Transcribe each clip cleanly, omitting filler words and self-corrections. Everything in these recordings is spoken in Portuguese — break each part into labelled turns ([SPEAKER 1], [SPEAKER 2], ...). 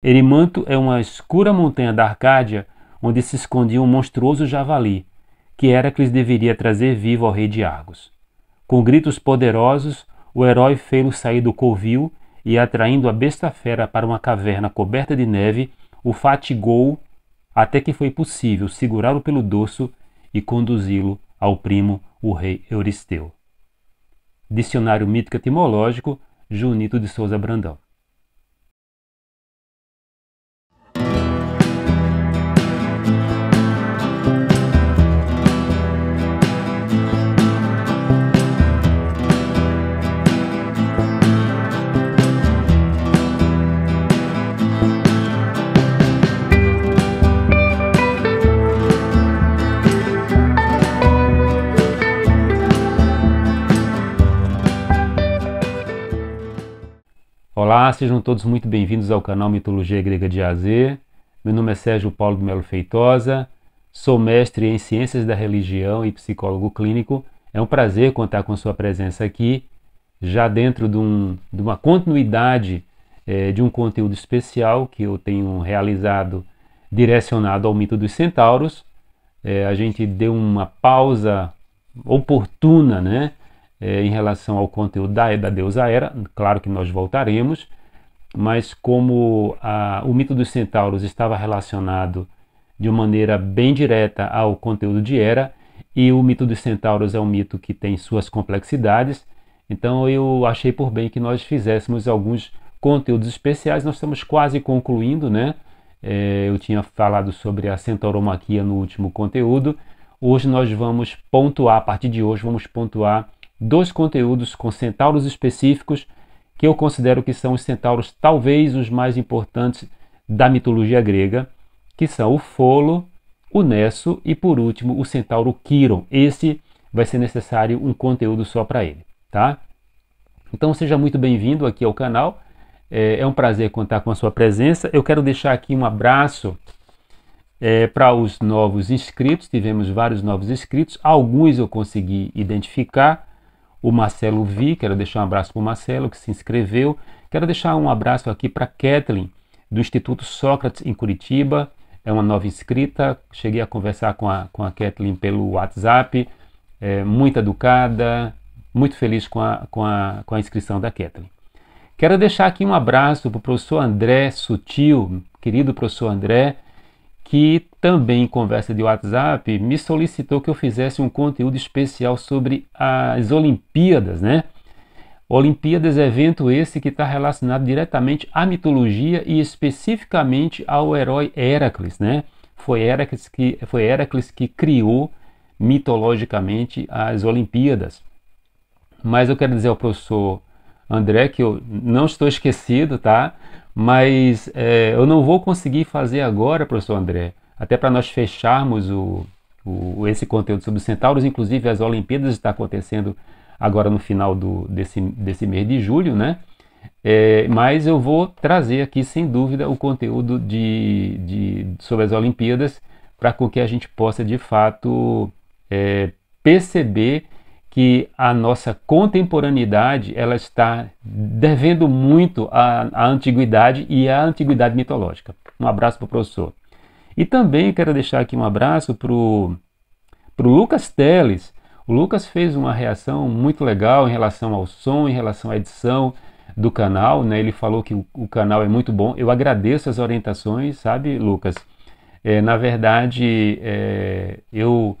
[SPEAKER 1] Erimanto é uma escura montanha da Arcádia onde se escondia um monstruoso javali, que Héracles deveria trazer vivo ao rei de Argos. Com gritos poderosos, o herói fê-lo sair do covil e, atraindo a besta fera para uma caverna coberta de neve, o fatigou até que foi possível segurá-lo pelo dorso e conduzi-lo ao primo, o rei Euristeu. Dicionário Mítico Etimológico, Junito de Souza Brandão. Olá, sejam todos muito bem-vindos ao canal Mitologia Grega de A a Z. Meu nome é Sérgio Paulo de Melo Feitosa, sou mestre em Ciências da Religião e psicólogo clínico. É um prazer contar com sua presença aqui, já dentro de uma continuidade de um conteúdo especial que eu tenho realizado direcionado ao mito dos centauros. A gente deu uma pausa oportuna, né? Em relação ao conteúdo da deusa Hera. Claro que nós voltaremos, mas como o mito dos centauros estava relacionado de uma maneira bem direta ao conteúdo de Hera, e o mito dos centauros é um mito que tem suas complexidades, então eu achei por bem que nós fizéssemos alguns conteúdos especiais. Nós estamos quase concluindo, né? Eu tinha falado sobre a centauromaquia no último conteúdo. Hoje nós vamos pontuar, a partir de hoje vamos pontuar dois conteúdos com centauros específicos que eu considero que são os centauros talvez os mais importantes da mitologia grega, que são o Folo, o Nesso e, por último, o centauro Quiron. Esse vai ser necessário um conteúdo só para ele, tá? Então seja muito bem-vindo aqui ao canal, é um prazer contar com a sua presença. Eu quero deixar aqui um abraço para os novos inscritos. Tivemos vários novos inscritos, alguns eu consegui identificar. O Marcelo Vi, quero deixar um abraço para o Marcelo, que se inscreveu. Quero deixar um abraço aqui para a Kathleen, do Instituto Sócrates, em Curitiba. É uma nova inscrita. Cheguei a conversar com a Kathleen pelo WhatsApp. Muito educada, muito feliz com a inscrição da Kathleen. Quero deixar aqui um abraço para o professor André Sutil, querido professor André, que também em conversa de WhatsApp me solicitou que eu fizesse um conteúdo especial sobre as Olimpíadas, né? Olimpíadas, evento esse que está relacionado diretamente à mitologia e especificamente ao herói Héracles, né? Foi Héracles que criou mitologicamente as Olimpíadas. Mas eu quero dizer ao professor André que eu não estou esquecido, tá? Mas eu não vou conseguir fazer agora, professor André, até para nós fecharmos esse conteúdo sobre os centauros. Inclusive as Olimpíadas estão acontecendo agora no final desse mês de julho, né? Mas eu vou trazer aqui, sem dúvida, o conteúdo sobre as Olimpíadas para que a gente possa, de fato, perceber que a nossa contemporaneidade ela está devendo muito à antiguidade e à antiguidade mitológica. Um abraço para o professor. E também quero deixar aqui um abraço para o Lucas Teles. O Lucas fez uma reação muito legal em relação ao som, em relação à edição do canal, né? Ele falou que o canal é muito bom. Eu agradeço as orientações, sabe, Lucas? Na verdade, eu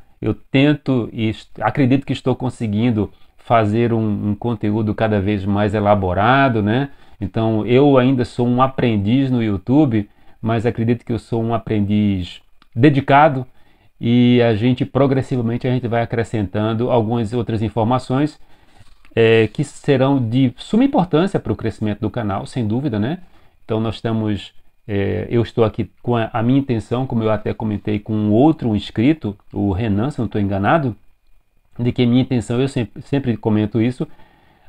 [SPEAKER 1] tento e acredito que estou conseguindo fazer um conteúdo cada vez mais elaborado, né? Então eu ainda sou um aprendiz no YouTube, mas acredito que eu sou um aprendiz dedicado e progressivamente a gente vai acrescentando algumas outras informações que serão de suma importância para o crescimento do canal, sem dúvida, né? Então eu estou aqui com a minha intenção, como eu até comentei com um outro inscrito, o Renan, se não estou enganado, de que a minha intenção, eu sempre comento isso,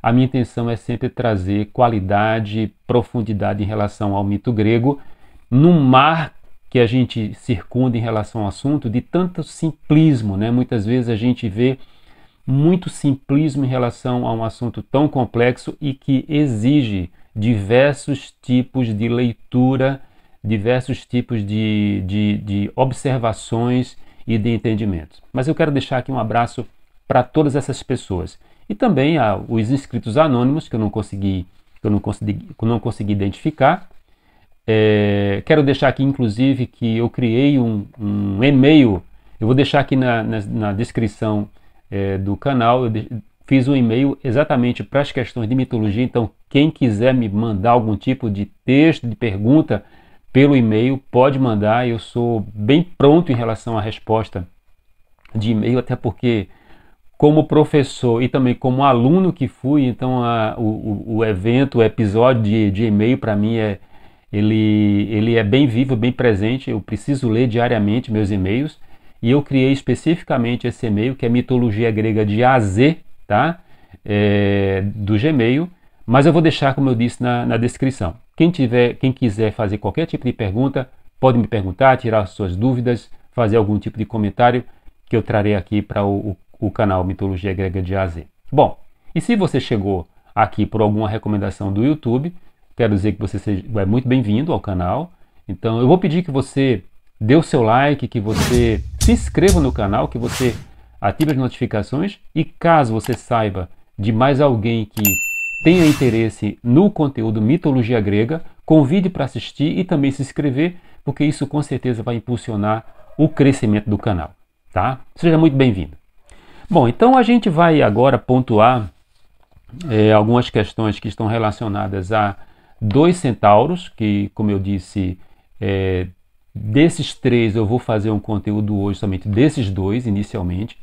[SPEAKER 1] a minha intenção é sempre trazer qualidade, profundidade em relação ao mito grego, num mar que a gente circunda em relação ao assunto de tanto simplismo, né? Muitas vezes a gente vê muito simplismo em relação a um assunto tão complexo e que exige diversos tipos de leitura diversos tipos de observações e de entendimentos. Mas eu quero deixar aqui um abraço para todas essas pessoas. E também os inscritos anônimos, que eu não consegui identificar. Quero deixar aqui, inclusive, que eu criei um e-mail. Eu vou deixar aqui na descrição do canal. Fiz um e-mail exatamente para as questões de mitologia. Então, quem quiser me mandar algum tipo de texto, de pergunta pelo e-mail, pode mandar. Eu sou bem pronto em relação à resposta de e-mail, até porque, como professor e também como aluno que fui, então o evento, o episódio de e-mail, para mim, ele é bem vivo, bem presente. Eu preciso ler diariamente meus e-mails. E eu criei especificamente esse e-mail, que é mitologia grega de A a Z, tá? Do Gmail. Mas eu vou deixar, como eu disse, na descrição. Quem quiser fazer qualquer tipo de pergunta, pode me perguntar, tirar suas dúvidas, fazer algum tipo de comentário que eu trarei aqui para o canal Mitologia Grega de A a Z. Bom, e se você chegou aqui por alguma recomendação do YouTube, quero dizer que você é muito bem-vindo ao canal. Então eu vou pedir que você dê o seu like, que você se inscreva no canal, que você ative as notificações, e caso você saiba de mais alguém que tenha interesse no conteúdo mitologia grega, convide para assistir e também se inscrever, porque isso com certeza vai impulsionar o crescimento do canal, tá? Seja muito bem-vindo. Bom, então a gente vai agora pontuar algumas questões que estão relacionadas a dois centauros, que, como eu disse, desses três eu vou fazer um conteúdo hoje somente desses dois, inicialmente,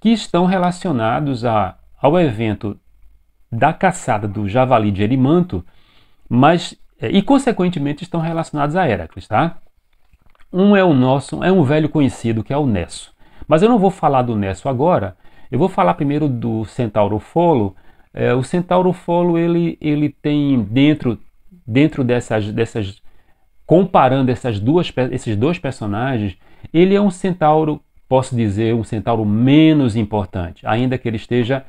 [SPEAKER 1] que estão relacionados ao evento da caçada do javali de Erimanto, e consequentemente estão relacionados a Héracles, tá? Um é um velho conhecido, que é o Nesso. Mas eu não vou falar do Nesso agora, eu vou falar primeiro do centauro Folo. O centauro Folo, ele tem dentro dessas comparando esses dois personagens, ele é um centauro, posso dizer, um centauro menos importante, ainda que ele esteja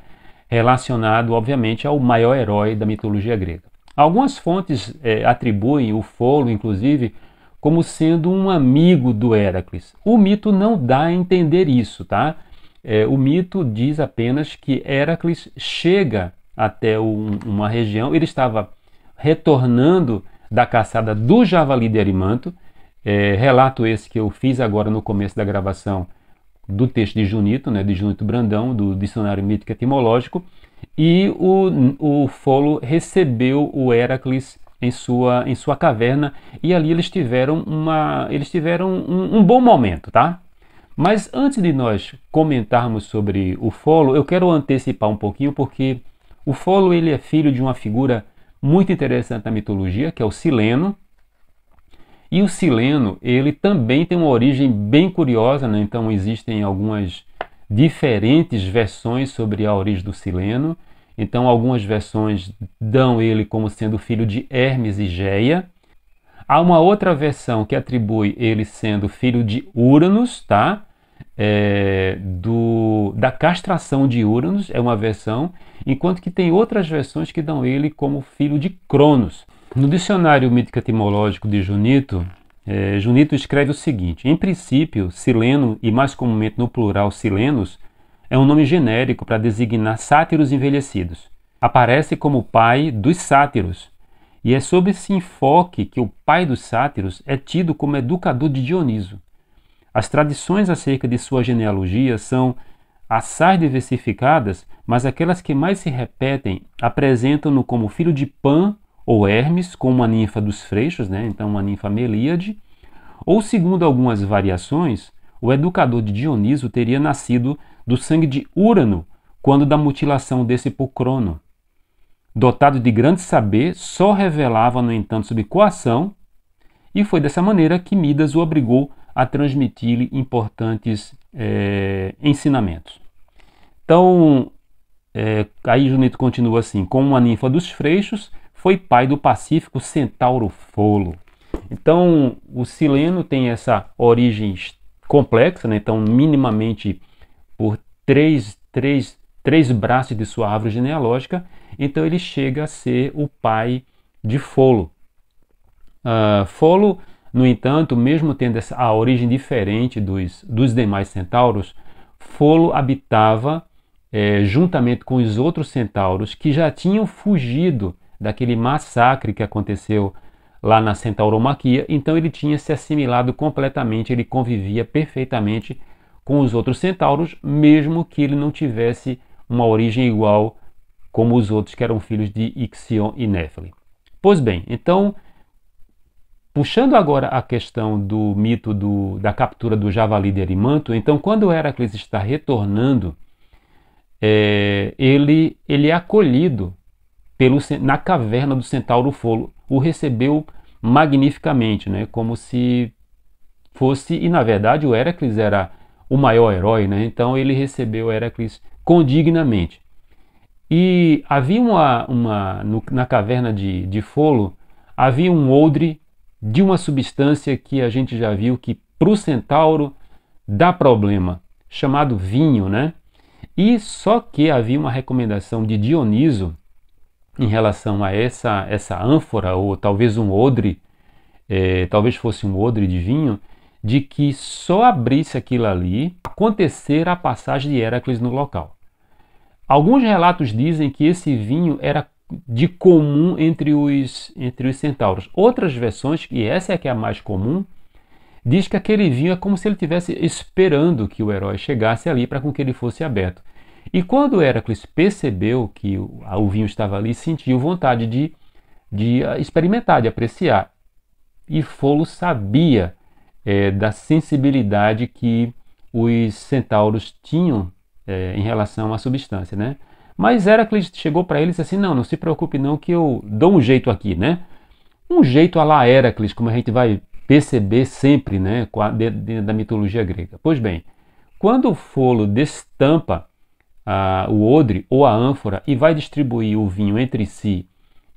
[SPEAKER 1] relacionado, obviamente, ao maior herói da mitologia grega. Algumas fontes atribuem o Folo, inclusive, como sendo um amigo do Héracles. O mito não dá a entender isso, tá? O mito diz apenas que Héracles chega até uma região, ele estava retornando da caçada do javali de Erimanto, relato esse que eu fiz agora no começo da gravação do texto de Junito, de Junito Brandão, do Dicionário Mítico Etimológico, e o Folo recebeu o Héracles em sua caverna, e ali eles tiveram um bom momento, tá? Mas antes de nós comentarmos sobre o Folo, eu quero antecipar um pouquinho, porque o Folo, ele é filho de uma figura muito interessante na mitologia, que é o Sileno. E o Sileno, ele também tem uma origem bem curiosa, Então existem algumas diferentes versões sobre a origem do Sileno. Então algumas versões dão ele como sendo filho de Hermes e Geia. Há uma outra versão que atribui ele sendo filho de Uranus, tá? Da castração de Uranus é uma versão, enquanto que tem outras versões que dão ele como filho de Cronos. No dicionário mítico etimológico de Junito, Junito escreve o seguinte: em princípio, Sileno, e mais comumente no plural Silenos, é um nome genérico para designar sátiros envelhecidos. Aparece como pai dos sátiros, e é sob esse enfoque que o pai dos sátiros é tido como educador de Dioniso. As tradições acerca de sua genealogia são assaz diversificadas, mas aquelas que mais se repetem apresentam-no como filho de Pan ou Hermes, com uma ninfa dos Freixos, Então uma ninfa Melíade, ou segundo algumas variações, o educador de Dioniso teria nascido do sangue de Urano, quando da mutilação desse por Crono. Dotado de grande saber, só revelava, no entanto, sob coação, e foi dessa maneira que Midas o obrigou a transmitir-lhe importantes ensinamentos. Então, aí Junito continua assim: com uma ninfa dos Freixos, foi pai do pacífico centauro Folo. Então, o Sileno tem essa origem complexa, Então, minimamente por três braços de sua árvore genealógica, então ele chega a ser o pai de Folo. Folo, no entanto, mesmo tendo a origem diferente dos demais centauros, Folo habitava juntamente com os outros centauros que já tinham fugido daquele massacre que aconteceu lá na Centauromaquia, então ele tinha se assimilado completamente, ele convivia perfeitamente com os outros centauros, mesmo que ele não tivesse uma origem igual como os outros que eram filhos de Ixion e Néfili. Pois bem, então, puxando agora a questão do mito da captura do javali de Erimanto, então quando Heracles está retornando, ele é acolhido na caverna do centauro Folo, o recebeu magnificamente, né? Como se fosse, e na verdade o Heracles era o maior herói, né? Então ele recebeu Heracles condignamente. E havia na caverna de Folo, havia um odre de uma substância que a gente já viu que para o centauro dá problema, chamado vinho, né? E só que havia uma recomendação de Dioniso em relação a essa ânfora, ou talvez um odre, talvez fosse um odre de vinho, de que só abrisse aquilo ali acontecer a passagem de Heracles no local. Alguns relatos dizem que esse vinho era de comum entre os centauros. Outras versões, e essa é que é a mais comum, diz que aquele vinho é como se ele estivesse esperando que o herói chegasse ali para com que ele fosse aberto. E quando Heracles percebeu que o vinho estava ali, sentiu vontade de experimentar, de apreciar. E Folo sabia da sensibilidade que os centauros tinham em relação à substância, né? Mas Heracles chegou para ele e disse assim, não se preocupe não que eu dou um jeito aqui, né? Um jeito à la Heracles, como a gente vai perceber sempre, né, dentro da mitologia grega. Pois bem, quando Folo destampa o odre ou a ânfora e vai distribuir o vinho entre si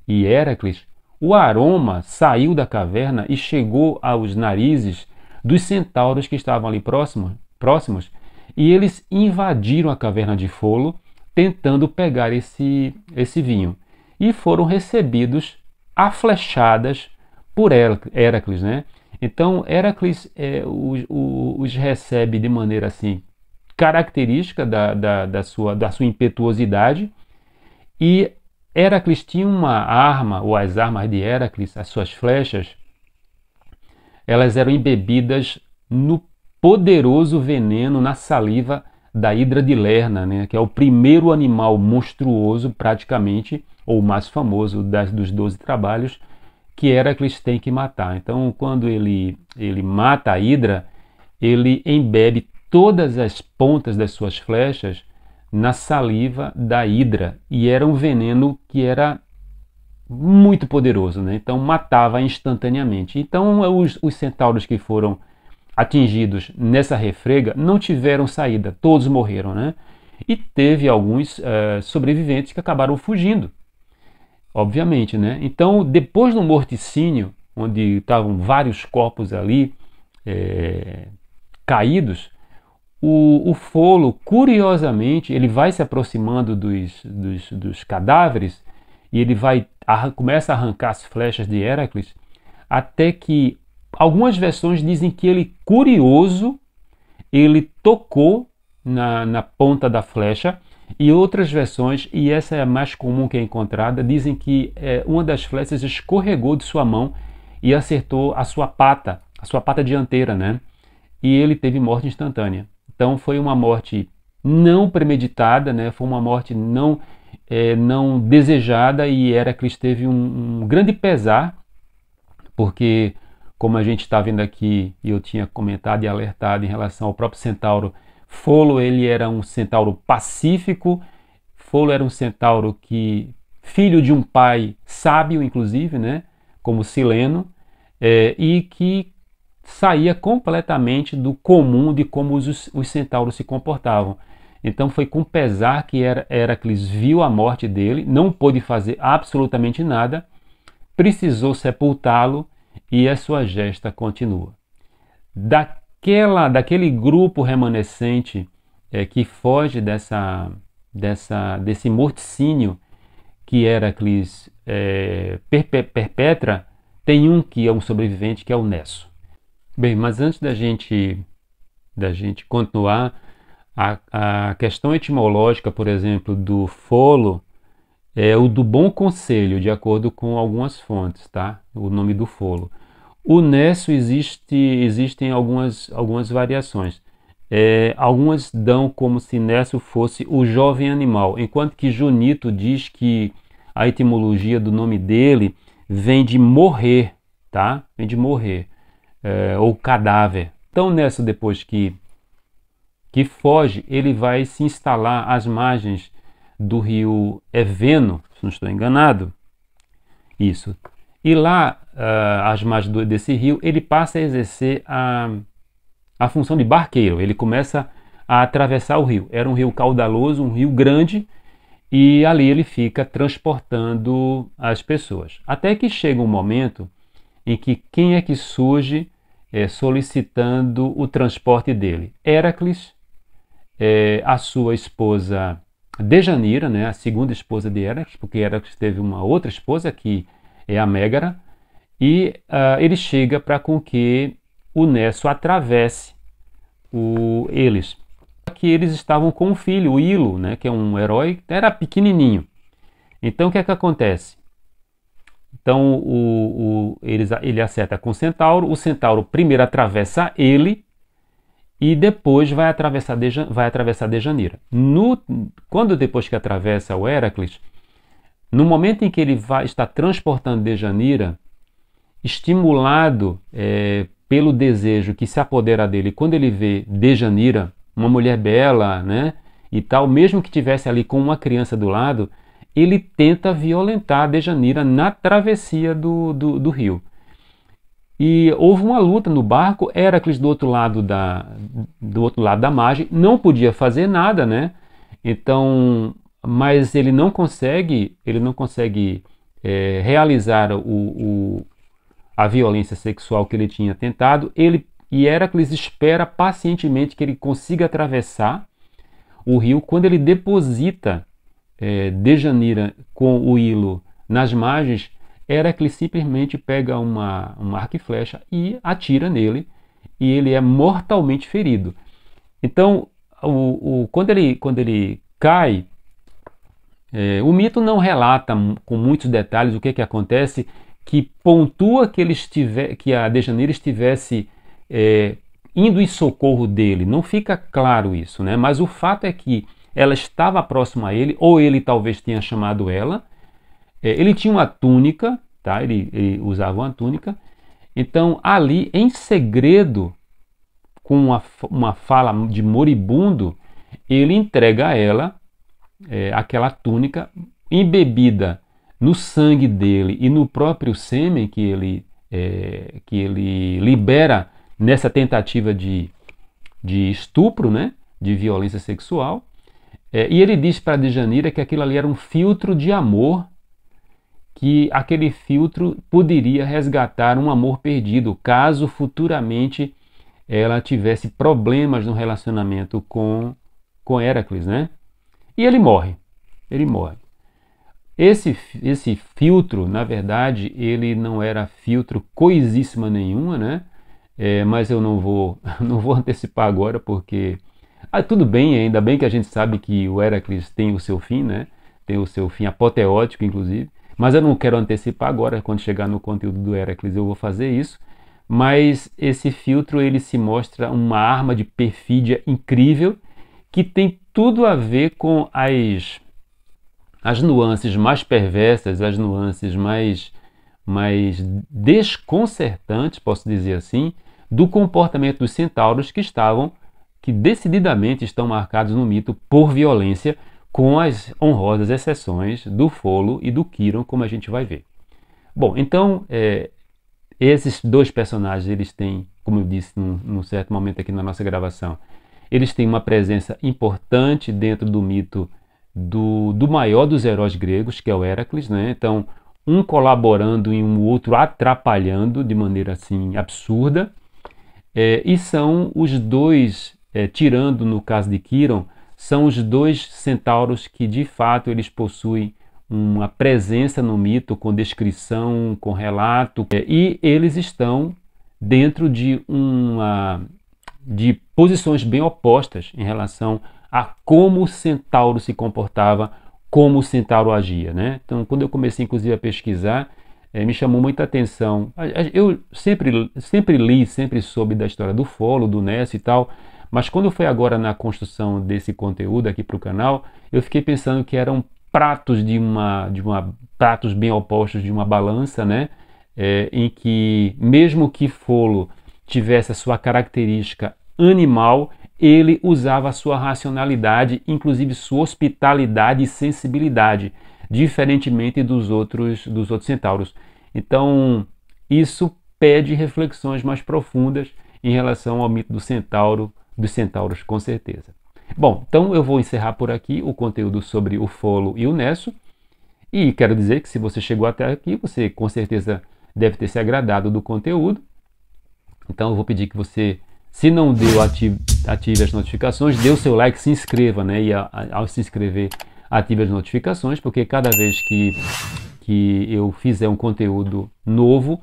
[SPEAKER 1] e Heracles, o aroma saiu da caverna e chegou aos narizes dos centauros que estavam ali próximos, e eles invadiram a caverna de Folo tentando pegar esse vinho e foram recebidos a flechadas por Heracles, né? Então Heracles os recebe de maneira assim característica da sua impetuosidade, e Heracles tinha uma arma, ou as armas de Heracles, as suas flechas, elas eram embebidas no poderoso veneno, na saliva da Hidra de Lerna, né, que é o primeiro animal monstruoso, praticamente, ou mais famoso dos 12 trabalhos, que Heracles tem que matar. Então, quando ele mata a Hidra, ele embebe todas as pontas das suas flechas na saliva da Hidra, e era um veneno que era muito poderoso, né? Então matava instantaneamente. Então os centauros que foram atingidos nessa refrega não tiveram saída, todos morreram, né? E teve alguns sobreviventes que acabaram fugindo, obviamente, né? Então, depois do morticínio, onde estavam vários corpos ali caídos, o Folo, curiosamente, ele vai se aproximando dos cadáveres e ele começa a arrancar as flechas de Heracles, até que algumas versões dizem que ele, curioso, ele tocou na ponta da flecha, e outras versões, e essa é a mais comum que é encontrada, dizem que uma das flechas escorregou de sua mão e acertou a sua pata dianteira, né? E ele teve morte instantânea. Então foi uma morte não premeditada, né? Foi uma morte não desejada, e Heracles teve um grande pesar, porque, como a gente está vendo aqui, e eu tinha comentado e alertado em relação ao próprio centauro, Folo, ele era um centauro pacífico, Folo era um centauro filho de um pai sábio, inclusive, né? Como Sileno, e que saía completamente do comum de como os centauros se comportavam. Então foi com pesar que Heracles viu a morte dele, não pôde fazer absolutamente nada, precisou sepultá-lo, e a sua gesta continua. Daquele grupo remanescente que foge desse morticínio que Heracles perpetra, tem um que é um sobrevivente, que é o Nesso. Bem, mas antes da gente continuar, a questão etimológica, por exemplo, do folo é o do bom conselho, de acordo com algumas fontes, tá? O nome do folo. O Nesso existem algumas variações. Algumas dão como se Nesso fosse o jovem animal, enquanto que Junito diz que a etimologia do nome dele vem de morrer, tá? Vem de morrer, ou cadáver. Então Nesso, depois que foge, ele vai se instalar às margens do rio Eveno, se não estou enganado. Isso. E lá, às margens desse rio, ele passa a exercer a função de barqueiro. Ele começa a atravessar o rio. Era um rio caudaloso, um rio grande, e ali ele fica transportando as pessoas. Até que chega um momento em que quem é que surge solicitando o transporte dele? Héracles, a sua esposa Dejanira, né, a segunda esposa de Héracles, porque Héracles teve uma outra esposa, que é a Mégara, e ele chega para com que o Nesso atravesse eles. Que eles estavam com um filho, o Ilo, né, que é um herói, era pequenininho. Então o que é que acontece? Então ele acerta com o Centauro primeiro atravessa ele e depois vai atravessar Dejanira. Quando depois que atravessa o Héracles, no momento em que ele está transportando Dejanira, estimulado pelo desejo que se apodera dele, quando ele vê Dejanira, uma mulher bela, né, e tal, mesmo que tivesse ali com uma criança do lado, ele tenta violentar Dejanira na travessia do rio. E houve uma luta no barco, Héracles do outro lado da margem não podia fazer nada, né? Então, mas ele não consegue realizar a violência sexual que ele tinha tentado. E Héracles espera pacientemente que ele consiga atravessar o rio. Quando ele deposita Dejanira com o Ilo nas margens, Héracles simplesmente pega um arco e flecha e atira nele, e ele é mortalmente ferido. Então, quando ele cai, o mito não relata com muitos detalhes o que acontece, que pontua que a Dejanira estivesse indo em socorro dele. Não fica claro isso, né? Mas o fato é que ela estava próxima a ele, ou ele talvez tenha chamado ela. Ele tinha uma túnica, tá? Ele usava uma túnica. Então, ali, em segredo, com uma fala de moribundo, ele entrega a ela aquela túnica embebida no sangue dele e no próprio sêmen que ele libera nessa tentativa de estupro, né? De violência sexual. E ele diz para Dejanira que aquilo ali era um filtro de amor, que aquele filtro poderia resgatar um amor perdido, caso futuramente ela tivesse problemas no relacionamento com Héracles, né? E ele morre. Esse filtro, na verdade, ele não era filtro coisíssima nenhuma, né? Mas eu não vou antecipar agora, porque tudo bem, ainda bem que a gente sabe que o Héracles tem o seu fim, né? Tem o seu fim apoteótico, inclusive. Mas eu não quero antecipar agora, quando chegar no conteúdo do Héracles eu vou fazer isso. Mas esse filtro, ele se mostra uma arma de perfídia incrível, que tem tudo a ver com as nuances mais perversas, as nuances mais desconcertantes, posso dizer assim, do comportamento dos centauros, que decididamente estão marcados no mito por violência, com as honrosas exceções do Folo e do Quiron, como a gente vai ver. Bom, então, esses dois personagens, eles têm, como eu disse num certo momento aqui na nossa gravação, eles têm uma presença importante dentro do mito do maior dos heróis gregos, que é o Héracles, né? Então, um colaborando e um outro atrapalhando de maneira assim absurda, e são os dois, tirando no caso de Quiron, são os dois centauros que de fato eles possuem uma presença no mito com descrição, com relato, e eles estão dentro de posições bem opostas em relação a como o centauro se comportava, como o centauro agia, né? Então, quando eu comecei, inclusive, a pesquisar, me chamou muita atenção. Eu sempre li, sempre soube da história do Folo, do Nécio e tal, mas quando foi agora na construção desse conteúdo aqui para o canal, eu fiquei pensando que eram pratos pratos bem opostos de uma balança, né? Em que mesmo que Folo tivesse a sua característica animal, ele usava a sua racionalidade, inclusive sua hospitalidade e sensibilidade, diferentemente dos outros centauros. Então, isso pede reflexões mais profundas em relação ao mito do centauro, dos centauros, com certeza. Bom, então eu vou encerrar por aqui o conteúdo sobre o Folo e o Nécio. E quero dizer que se você chegou até aqui, você com certeza deve ter se agradado do conteúdo. Então eu vou pedir que você, se não deu, ative as notificações, dê o seu like, se inscreva, né? E ao se inscrever, ative as notificações, porque cada vez que eu fizer um conteúdo novo,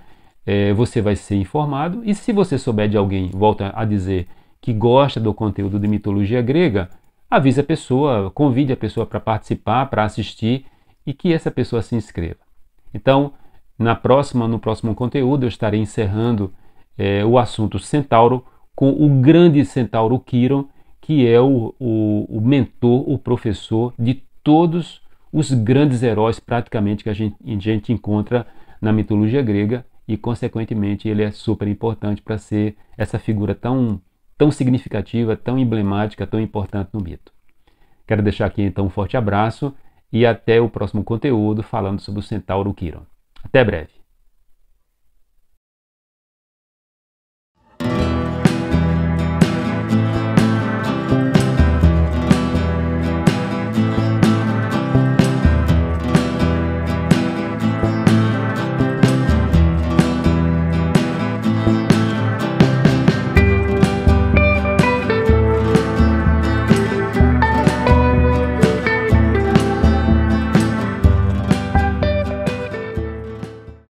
[SPEAKER 1] você vai ser informado. E se você souber de alguém, volta a dizer, que gosta do conteúdo de mitologia grega, avise a pessoa, convide a pessoa para participar, para assistir e que essa pessoa se inscreva. Então, no próximo conteúdo, eu estarei encerrando o assunto centauro com o grande centauro Quiron, que é o mentor, o professor de todos os grandes heróis praticamente que a gente encontra na mitologia grega e, consequentemente, ele é super importante para ser essa figura tão significativa, tão emblemática, tão importante no mito. Quero deixar aqui então um forte abraço e até o próximo conteúdo falando sobre o centauro Quiron. Até breve!